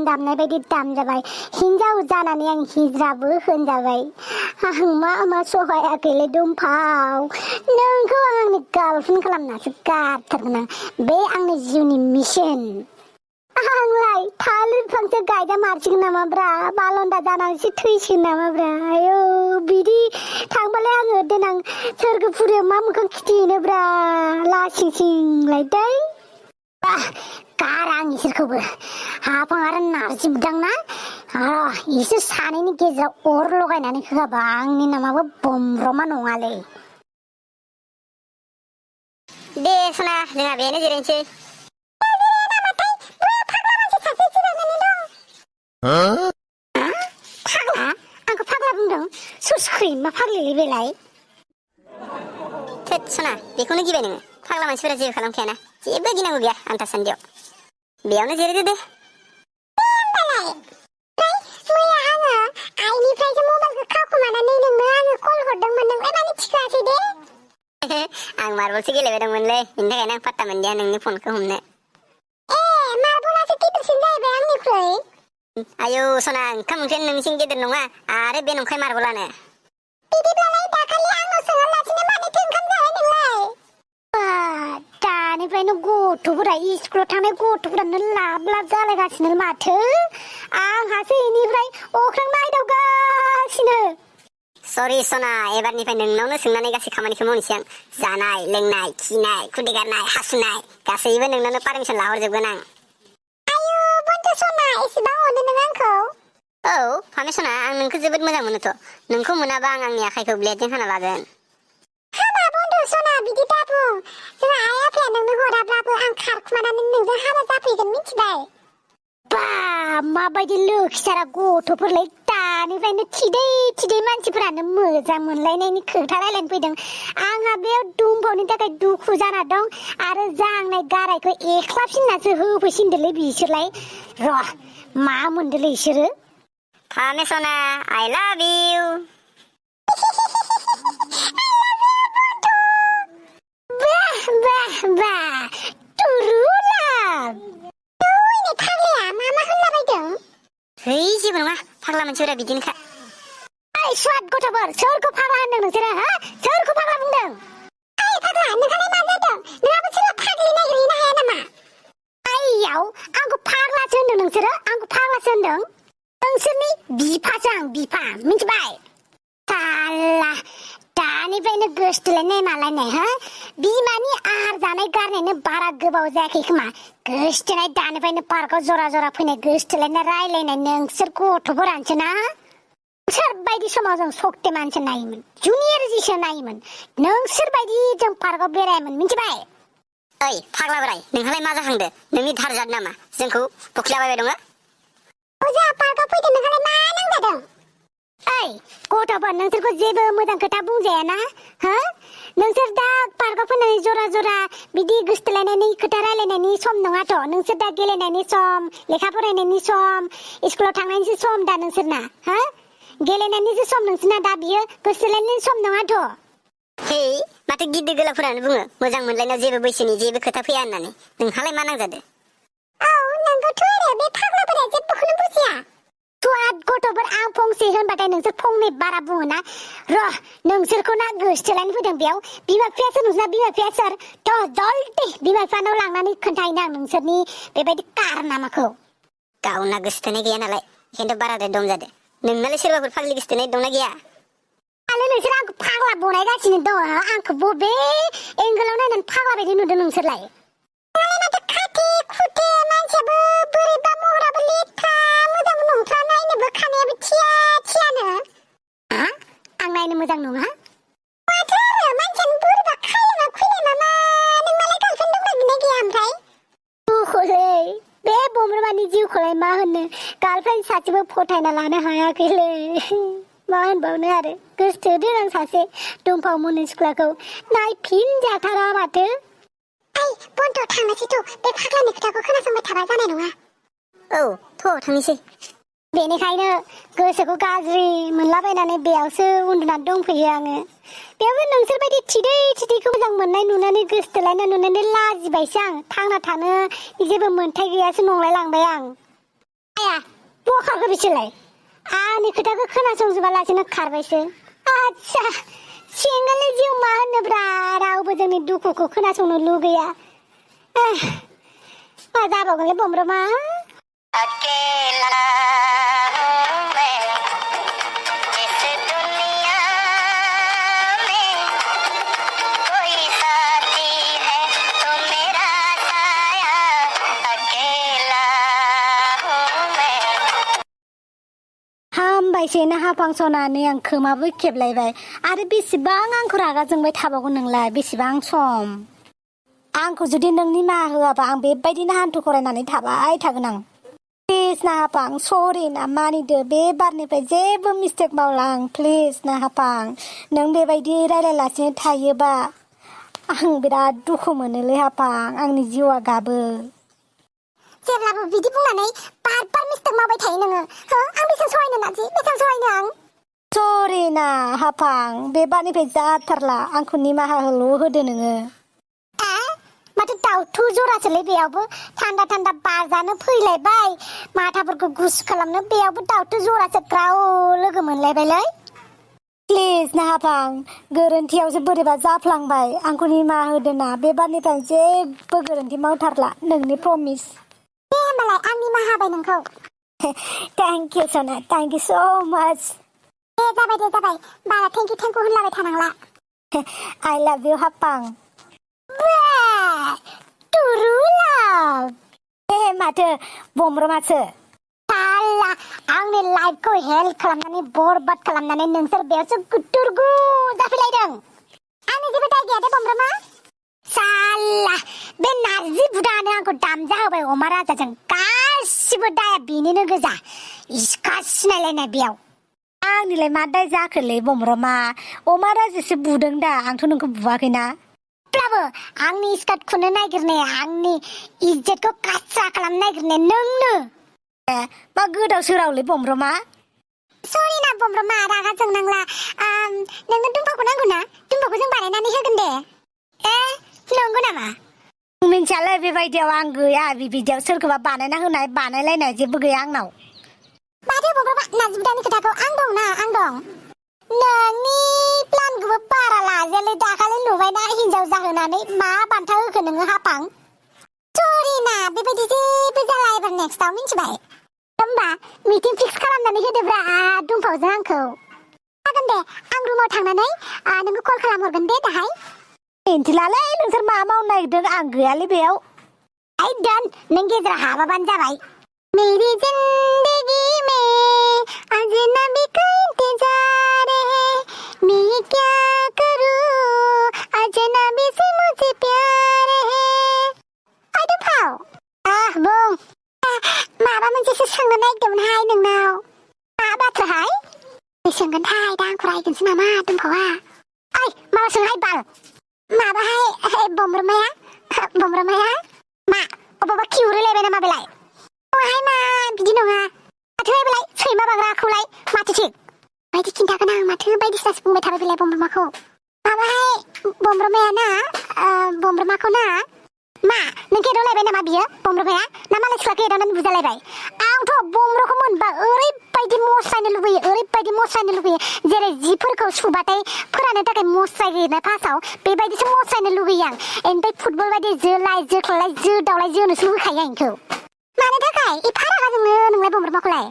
दामनाय बायदि दामजाबाय हिनजाव जानानै आं हिज्राबो होनजाबाय आं मा सहायाखैलै दुमफाव नोंखौ आंनि गार्लफ्रेन्ड खालामनासो गारथारगोन आं बे आंनि जिउनि मिशन आंलाय थालिर बिफांसो गायदा मारसिगोन नामाब्रा बालन्दा जानानैसो थैसिगोन नामाब्रा आयौ बिदि थांबालाय आङो देनां सोरगोफुरियाव मा मोखां खिथिहैनोब्रा लासिं सिंलाय दै गारा आं इसोरखौबो हाफां आरो नारजि बुदांना इसोर सानैनि गेजेराव अर लगायनानै होआबा आंनि नामाबो बमब्रमा नङालै दे सना जोंहा बेहायनो जिरायनोसै फाग्ला आंखौ फाग्ला बुंदों सोर मा फाग्लिलै बेलाय थोद सना बेखौनो गिबाय नोङो फाग्ला मानसिफोरा जेबो खालामखायाना जेबो गिनांगौ गैया आं दासान्दियाव बेयावनो जिरायदो दे मैया आङो आइनिफ्रायसो मबाइलखौ खावखोमानानै नोंनो आङो कल हरदोंमोन नोंलाय मानो थिखाङासै दे आं मार्बलसो गेलेबाय दंमोनलै बेनि थाखायनो आं पात्ता मोनदिया नोंनि फनखौ हमनो मार्बलासो गिदिरसिन जाहैबाय आंनिख्रुइ आयौ सना ओंखाम ओंख्रियानो नोंनिसिम गेदेर नङा आरो बे नंखाय मार्बलानो बिदिब्लालाय दाखालि आंनाव सोङालासिनो मानोथो ओंखाम जाबाय नोंलाय दानिफ्रायनो गथ'फोरा स्कुलाव थांनाय गथ'फोरानो लाब लाब जालायगासिनो माथो आंहासो इनिफ्राय अख्रां नायदावगासिनो सरि सना एबारनिफ्राय नोंनावनो सोंनानै गासै खामानिखौ मावनोसै आं जानाय लोंनाय खिनाय खुदै गारनाय हासुनाय गासैबो नोंनावनो पारमिसन लाहरजोबगोन आं सना एसेबां अनो नों आंखौ औ फामे सना आं नोंखौ जोबोद मोजां मोनोथ' नोंखौ मोनाबा आं आंनि आखाइखौ ब्लेडजों हाना लागोन हाबा बन्धु सना बिदि दाबुं जोंहा आइ आफाया नोंनो हराब्लाबो आं खारखुमानानै नोंजों हाबा जाफैगोन मिथिबाय बा माबायदि लोखिसारा गथ'फोरलाय दानिफ्रायनो थिदै मानसिफोरानो मोजां मोनलायनायनि खोथा रायलायनो फैदों आंहा बेयाव दुमफावनि थाखाय दुखु जाना दं आरो जांनाय गारायखौ एख्लाबसिननासो होफैसिनदोलै बिसोरलाय र' मा मोनदोलै इसोरो फामे सना आइ लाभ इउ बाह तुरु लाभ है जेबो नङा फाग्ला मानसिफोरा बिदिनोखा ओइ स्वाद गथ'फोर सोरखौ फाग्ला होनदों नोंसोरो हा सोरखौ फाग्ला बुंदों ओइ फाग्ला नोंहालाय मा जादों नोंहाबो सोरबा फाग्लि नागिरहैनो हाया नामा आइयाव आंखौ फाग्लासो होनदों नोंसोरो आंखौ फाग्लासो होनदों नोंसोरनि बिफासो आं बिफा मिथिबाय साला दानिफ्रायनो गोसथोलायनाय मालायनाय हा बिमानि आहार जानाय गारनायनो बारा गोबाव जायाखै खोमा गोसथोनाय दानिफ्रायनो पार्कआव जरा जरा फैनाय गोसथोलायनाय रायलायनाय नोंसोर गथ'फोरानोसो ना नोंसोर बायदि समाव जों सक्तिमानसो नायोमोन जुनियर जिसो नायोमोन नोंसोर बायदि जों पार्कआव बेरायोमोन मिथिबाय ओइ फाग्ला बोराय नोंहालाय मा जाखांदो नोंनि धारजाद नामा जोंखौ बखिलाबायबाय दङ जोंहा पार्कआव फैदों नोंहालाय मा नांजादों ओइ गथ'फोर नोंसोरखौ जेबो मोजां खोथा बुंजायाना हा नोंसोर दा पार्कआव फैनानै जरा जरा बिदि गोसथोलायनायनि खोथा रायलायनायनि सम नङाथ' नोंसोर दा गेलेनायनि सम लेखा फरायनायनि सम स्कुलाव थांनायनि सम दा नोंसोरना हा गेलेनायनिसो सम नोंसोरना दा बियो गोसथोलायनायनि सम नङाथ' हे माथो गिदिर गोलावफोरानो बुङो मोजां मोनलायनायाव जेबो बैसोनि जेबो खोथा फैया होननानै नोंहालाय मा नांजादो औ नंगौथ' आरो बे फाग्लाफोरा जेबोखौनो बुजिया स्वाद गथ'फोर आं फंसे होनबाथाय नोंसोर फंनै बारा बुङोना र' नोंसोरखौ ना गोसथोलायनो फैदों बेयाव बिमा बिफायासो नोंसोरना बिमा बिफाया सोर थ' जल्दि बिमा बिफानाव लांनानै खोन्थाहैनो आं नोंसोरनि बेबायदि कारनामाखौ गावना गोसथोनाय गैया नालाय ओंखायनोथ' बाराद्राय दम जादो नोंनालाय सोरबाफोर फाग्लि गोसथोनाय दंना गैया आरो नोंसोर आंखौ फाग्ला बनायगासिनो दङ आंखौ बबे एंगोलाव नायनानै फाग्ला बायदि नुदों नोंसोरलाय माथो खाथे खुथे मानसियाबो बोरैबा महराबो लेथ्रा मोजांबो नंथ्रा नायनोबो खानायाबो थियानो आं नायनो मोजां नङा माथो आरो मानसियानो बोरैबा खायलेङा खुयलेङा मा नोंनालाय गार्लफ्रेन्ड दंना गैया ओमफ्राय दुखुलै बे बमब्रमानि जिउखौलाय मा होननो गार्लफ्रेन्ड सासेबो फथायना लानो हायाखैलै मा होनबावनो आरो गोसथोदों आं सासे दुमफाव मुनि सिख्लाखौ नायफिनजाथारा माथो ओइ बन्द' थांनोसैथ' बे फाग्लानि खोथाखौ खोनासंबाय थाबा जानाय नङा औ थ' थांनोसै बेनिखायनो गोसोखौ गाज्रि मोनलाबायनानै बेयावसो उन्दुनानै दंफैयो आङो बेयावबो नोंसोरबायदि थिदैखौ मोजां मोननाय नुनानै गोसथोलायनाय नुनानै लाजिबायसो आं थांना थानो जेबो मोन्थाय गैयासो नंलाय लांबाय आं आया बखारखौ बिसोरलाय आंनि खोथाखौ खोनासंजोबालासिनो खारबायसो आच्छा सिंगोलनि जिउ मा होनोब्रा रावबो जोंनि दुखुखौ खोनासंनो लुगैया मा जाबावगोनलै बमब्रमा हामबायसेनो हाफां सनानै आं खोमाबो खेबलायबाय आरो बेसेबां आंखौ रागा जोंबाय थाबावगोन नोंलाय बेसेबां सम आंखौ जुदि नों निमाहा होआबा आं बेबायदिनो हान्थु खरायनानै थाबाय थागोन आं प्लिज ना हाफां सरि ना मानिदो बे बारनिफ्राय जेबो मिस्टेक मावला आं प्लिज ना हाफां नों बेबायदि रायलायलासिनो थायोबा आं बिराद दुखु मोनोलै हाफां आंनि जिउआ गाबो जेब्लाबो बिदि बुंनानै बार मिस्टेक मावबाय थायो नोङो आं बेसेबां सहायनो नाजि बेसेबां सहायनो आं सरि ना हाफां बे बारनिफ्राय जाथारला आंखौ निमाहा होदो नोङो माथो दाउथु जरासोलै बेयावबो थान्दा थान्दा बार जानो फैलायबाय माथाफोरखौ गुसु खालामनो बेयावबो दाउथु जरासो ग्राव लोगो मोनलायबायलै प्लिज ना हाफां गोरोन्थियावसो बोरैबा जाफ्लांबाय आंखौ निमाहा होदो ना बे बारनिफ्राय जेबो गोरोन्थि मावथारला नोंनि प्रमिस दे होमबालाय आं निमाहा होबाय नोंखौ थैंक इउ सना थैंक इउ सो माच दे जाबाय बारा थैंक इउ होनलाबाय थानांला आई लाभ इउ हाफां तुरु लाभ माथो बमब्रमासो साला आंनि लाइफखौ हेल्प खालामनानै बरबाद खालामनानै नोंसोर बेयावसो गुटुरगु जाफैलायदों आंनि जेबो दाय गैया दे बमब्रमा साला बे नारजि बुदानो आंखौ दामजा होबाय अमा राजाजों गासिबो दाया बेनिनो गोजा इस्का सिनायलायनाय बेयाव आंनिलाय मा दाय जाखोलै बमब्रमा अमा राजासो बुदों दा आंथ' नोंखौ बुवाखैना आंनि स्कार्ट खुनो नागिरनाया आंनि इज्जतखौ कास्रा खालामनो नागिरनाया नोंनो मा गोदाव सोरावलै बमब्रमा सरि ना बमब्रमा रागा जोंनांला नोंनो दुम्बाखौ नांगौ ना दुम्बाखौ जों बानायनानै होगोन दे नंगौ नामा मिन्थियालै बेबायदियाव आं गैया बिदियाव सोरखौबा बानायना होनाय बानायलायनाय जेबो गैया आंनाव माथो बमब्रमा नारजि बुदानि खोथाखौ आं दं नोंनि प्लानखौबो बारा लाजायालै दाखालि नुबायना हिनजाव जाहोनानै मा बान्था होखो नोङो हाफां सरि ना बेबायदि जेबो जाला एबार नेक्स्टआव मिन्थिबाय होमबा मिटिं फिक्स खालामनानै होदोब्रा दुम्फावजों आंखौ जागोन दे आं रुमाव थांनानै नोंखौ कल खालामहरगोन दे दाहाय मिन्थिलालै नोंसोर मा मावनो नागिरदों आं गैयालै बेयाव दोन नों गेजेराव हाबाबानो जाबाय मेरी जिंदगी में अजनबी का इंतजार है मैं क्या करूं अजनबी से मुझे प्यार है ओइ दुम्फाव बुं माबा मोनसेसो सोंनो नागिरदोंमोनहाय नोंनाव मा बाथ्राहाय सोंगोनहाय दा आंखौ रायगोनसो नामा दुम्फावा ओइ माबा सोंहाय बाल माबाहाय बमब्रमाया मा अबावबा खिउरोलायबाय नामा बेलाय नङाहाय मा बिदि नङा माथो बेलाय सैमा बाग्राखौलाय माथो थिग बायदि खिन्थागोन आं माथो बायदिसिनासो बुंबाय थाबाय बेलाय बमब्रमाखौ माबाहाय बमब्रमाखौ ना मा नों एदावलायबाय नामा बियो बमब्रमाया ना मालाय सिख्लाखौ एदावनानै बुजालायबाय आंथ' बमब्रखौ मोनबा ओरैबायदि मस्रायनो लुगैयो जेरै जिफोरखौ सुबाथाय फोराननो थाखाय मस्रायहोयोना फार्स्टआव बेबायदिसो मस्रायनो लुगैयो आं ओमफ्राय फुटबल बायदि जोलाय जोदावलाय जोनोसो लुगैखायो आं इखौ मानो थाखाय एफा रागा जोंनो नोंलाय बमब्रमाखौलाय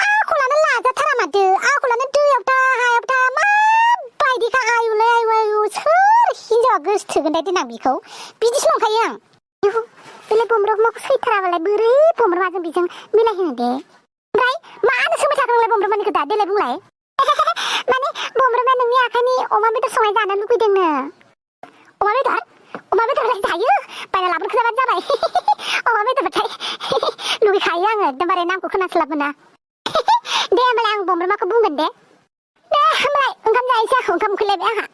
आखलानो लाजाथारा माथो आखलानो दैयाव था हायाव था माबायदिखा आयुलै आयु सोर हिनजावा गोसोथोगोन दे देनां बेखौ बिदिसो नंखायो आं बेलाय बमब्रमाखौ सैथाराबालाय बोरै बमब्रमाजों बेजों मिलायहोनो दे ओमफ्राय मानो सोंबाय थाखो नोंलाय बमब्रमानिखौ दा देलाय बुंलाय माने बमब्रमाया नोंनि आखाइनि अमा बेदर संनाय जानो लुगैदोंनो अमा बेदरलाय जायो बायना लाबोनो खोनाबानो जाबाय अमा बेदरबाथाय लुगैखायो आङो एकदमबारे नामखौ खोनास्लाब मोना दे होमबालाय आं बमब्रमाखौ बुंगोन दे होमबालाय ओंखाम जाहैसै ओंखाम उखैलायबाय आंहा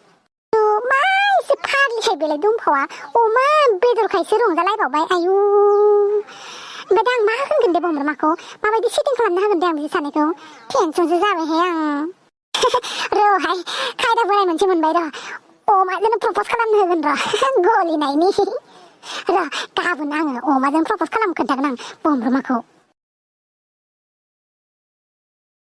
मा एसे फाग्लिखाय बेलाय दुम्फावा अमा बेदरखायसो रंजालायबावबाय आयु ओमफ्राय दा आं मा होनगोन दे बमब्रमाखौ माबायदि सेटिं खालामना होगोन दे आं बिदि साननायखौ टेनसनसो जाबायहाय आं र'हाय खायदा बोराय मोनसे मोनबाय र' अमाजोंनो प्रपज खालामनो होगोन र' गलिनायनि र' गाबोन आङो अमाजों प्रपज खालामनो खोन्थागोन आं बमब्रमाखौ